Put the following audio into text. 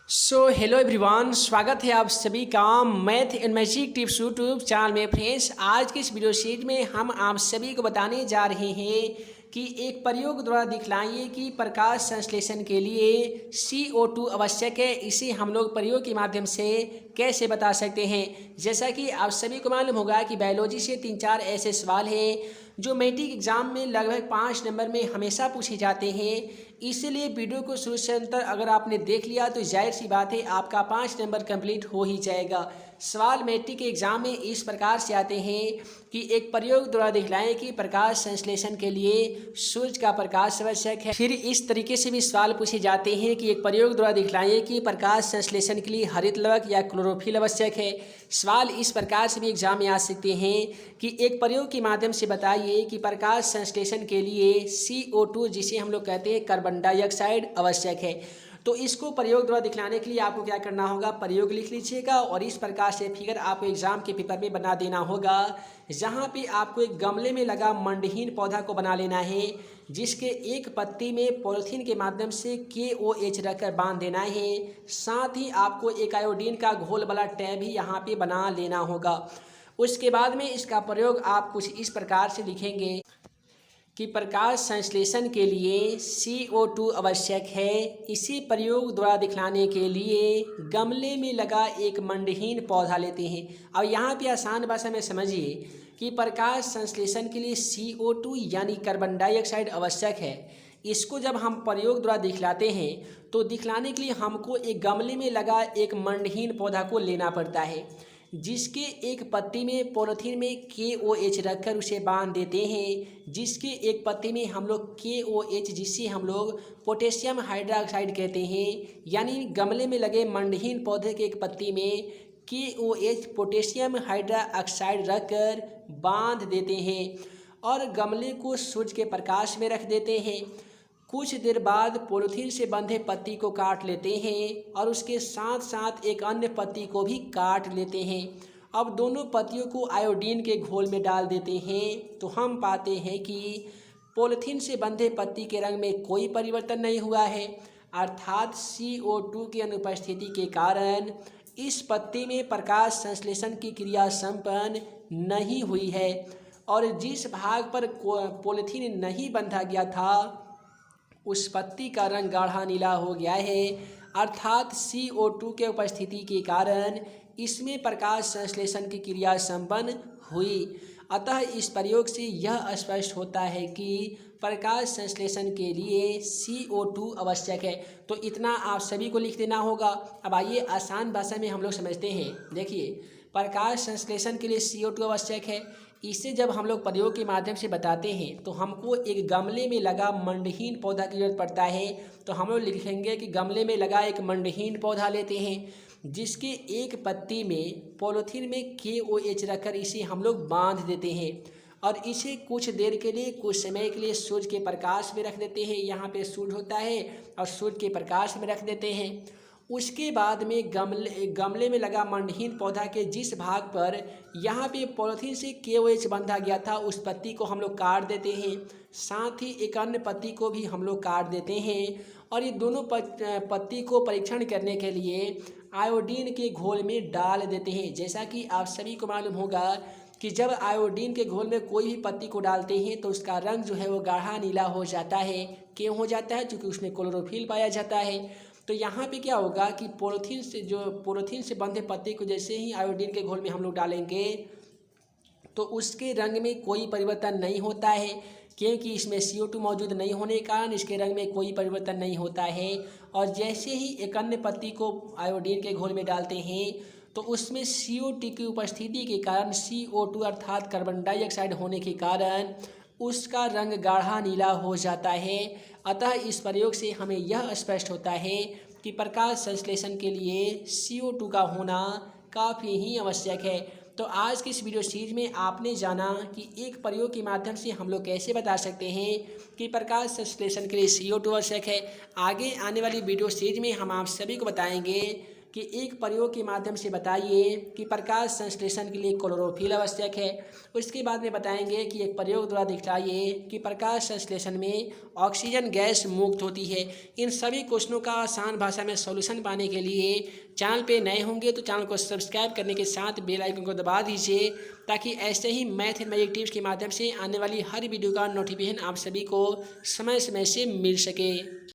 Hello everyone, स्वागत है आप सभी का math and magic tips YouTube channel में। फ्रेंड्स, आज की इस वीडियो सीरीज में हम आप सभी को बताने जा रहे हैं कि एक प्रयोग द्वारा दिखलाइए कि प्रकाश संश्लेषण के लिए CO2 आवश्यक है। इसे हम लोग प्रयोग के माध्यम से कैसे बता सकते हैं। जैसा कि आप सभी को मालूम होगा कि बायोलॉजी से 3-4 ऐसे सवाल हैं जो मैट्रिक एग्जाम में लगभग 5 नंबर में हमेशा पूछे जाते हैं। इसीलिए वीडियो को शुरू से अंत तक अगर आपने देख लिया तो जाहिर सी बात है आपका 5 नंबर कंप्लीट हो ही जाएगा। सवाल मैट्रिक के एग्जाम में इस प्रकार से आते हैं कि एक प्रयोग द्वारा दिखलाएं कि प्रकाश संश्लेषण के लिए सूर्य का प्रकाश आवश्यक है। फिर इस तरीके से भी सवाल पूछे जाते हैं कि एक प्रयोग द्वारा दिखलाएं कि प्रकाश संश्लेषण के लिए हरित लवक या क्लोरोफिल आवश्यक है। सवाल इस प्रकार से भी एग्जाम में आ सकते हैं कि एक प्रयोग के माध्यम से बताइए कि प्रकाश संश्लेषण के लिए CO2 जिसे हम लोग कहते हैं कार्बन डाइऑक्साइड आवश्यक है। तो इसको प्रयोग द्वारा दिखलाने के लिए आपको क्या करना होगा, प्रयोग लिख लीजिएगा और इस प्रकार से फिगर आपको एग्जाम के पेपर में बना देना होगा। जहाँ पे आपको एक गमले में लगा मंडहीन पौधा को बना लेना है जिसके एक पत्ती में पॉलिथीन के माध्यम से KOH रखकर बांध देना है। साथ ही आपको एक आयोडीन का घोल वाला टैब भी यहाँ पे बना लेना होगा। उसके बाद में इसका प्रयोग आप कुछ इस प्रकार से लिखेंगे कि प्रकाश संश्लेषण के लिए CO2 आवश्यक है। इसी प्रयोग द्वारा दिखलाने के लिए गमले में लगा एक मंडहीन पौधा लेते हैं। अब यहाँ पे आसान भाषा में समझिए कि प्रकाश संश्लेषण के लिए CO2 यानी कार्बन डाइऑक्साइड आवश्यक है। इसको जब हम प्रयोग द्वारा दिखलाते हैं तो दिखलाने के लिए हमको एक गमले में लगा एक मंडहीन पौधा को लेना पड़ता है जिसके एक पत्ती में पॉलीथीन में KOH रखकर उसे बांध देते हैं। जिसके एक पत्ती में हम लोग KOH जिसे हम लोग पोटेशियम हाइड्रोक्साइड कहते हैं, यानी गमले में लगे मंडहीन पौधे के एक पत्ती में KOH पोटेशियम हाइड्रोक्साइड रखकर बांध देते हैं और गमले को सूरज के प्रकाश में रख देते हैं। कुछ देर बाद पॉलीथीन से बंधे पत्ती को काट लेते हैं और उसके साथ साथ एक अन्य पत्ती को भी काट लेते हैं। अब दोनों पत्तियों को आयोडीन के घोल में डाल देते हैं तो हम पाते हैं कि पॉलीथीन से बंधे पत्ती के रंग में कोई परिवर्तन नहीं हुआ है, अर्थात CO2 की अनुपस्थिति के कारण इस पत्ती में प्रकाश संश्लेषण की क्रिया संपन्न नहीं हुई है और जिस भाग पर पॉलीथीन नहीं बंधा गया था उस पत्ती का रंग गाढ़ा नीला हो गया है, अर्थात CO2 के उपस्थिति के कारण इसमें प्रकाश संश्लेषण की क्रिया संपन्न हुई। अतः इस प्रयोग से यह स्पष्ट होता है कि प्रकाश संश्लेषण के लिए CO2 आवश्यक है। तो इतना आप सभी को लिख देना होगा। अब आइए आसान भाषा में हम लोग समझते हैं। देखिए, प्रकाश संश्लेषण के लिए CO2 आवश्यक है। इसे जब हम लोग प्रयोग के माध्यम से बताते हैं तो हमको एक गमले में लगा मंडहीन पौधा की जरूरत पड़ता है। तो हम लोग लिखेंगे कि गमले में लगा एक मंडहीन पौधा लेते हैं जिसके एक पत्ती में पॉलीथीन में KOH रखकर इसे हम लोग बांध देते हैं और इसे कुछ देर के लिए, कुछ समय के लिए सूर्य के प्रकाश में रख देते हैं। यहाँ पे सूर्य होता है और सूर्य के प्रकाश में रख देते हैं। उसके बाद में गमले में लगा मंडहीन पौधा के जिस भाग पर यहाँ पे पॉलीथीन से KOH बंधा गया था उस पत्ती को हम लोग काट देते हैं, साथ ही एक अन्य पत्ती को भी हम लोग काट देते हैं और ये दोनों पत्ती को परीक्षण करने के लिए आयोडीन के घोल में डाल देते हैं। जैसा कि आप सभी को मालूम होगा कि जब आयोडीन के घोल में कोई भी पत्ती को डालते हैं तो उसका रंग जो है वो गाढ़ा नीला हो जाता है। क्यों हो जाता है? क्योंकि उसमें क्लोरोफिल पाया जाता है। तो यहाँ पे क्या होगा कि पॉलीथीन से बंधे पत्ते को जैसे ही आयोडीन के घोल में हम लोग डालेंगे तो उसके रंग में कोई परिवर्तन नहीं होता है, क्योंकि इसमें CO2 मौजूद नहीं होने के कारण इसके रंग में कोई परिवर्तन नहीं होता है। और जैसे ही एक अन्य पत्ती को आयोडीन के घोल में डालते हैं तो उसमें CO2 की उपस्थिति के कारण CO2 अर्थात कार्बन डाइऑक्साइड होने के कारण उसका रंग गाढ़ा नीला हो जाता है। अतः इस प्रयोग से हमें यह स्पष्ट होता है कि प्रकाश संश्लेषण के लिए CO2 का होना काफ़ी ही आवश्यक है। तो आज की इस वीडियो सीरीज में आपने जाना कि एक प्रयोग के माध्यम से हम लोग कैसे बता सकते हैं कि प्रकाश संश्लेषण के लिए CO2 आवश्यक है। आगे आने वाली वीडियो सीरीज में हम आप सभी को बताएंगे कि एक प्रयोग के माध्यम से बताइए कि प्रकाश संश्लेषण के लिए क्लोरोफिल आवश्यक है। उसके बाद में बताएंगे कि एक प्रयोग द्वारा दिखलाइए कि प्रकाश संश्लेषण में ऑक्सीजन गैस मुक्त होती है। इन सभी क्वेश्चनों का आसान भाषा में सॉल्यूशन पाने के लिए चैनल पे नए होंगे तो चैनल को सब्सक्राइब करने के साथ बेल आइकन को दबा दीजिए, ताकि ऐसे ही मैथ एंड मैजिक टिप्स के माध्यम से आने वाली हर वीडियो का नोटिफिकेशन आप सभी को समय समय से मिल सके।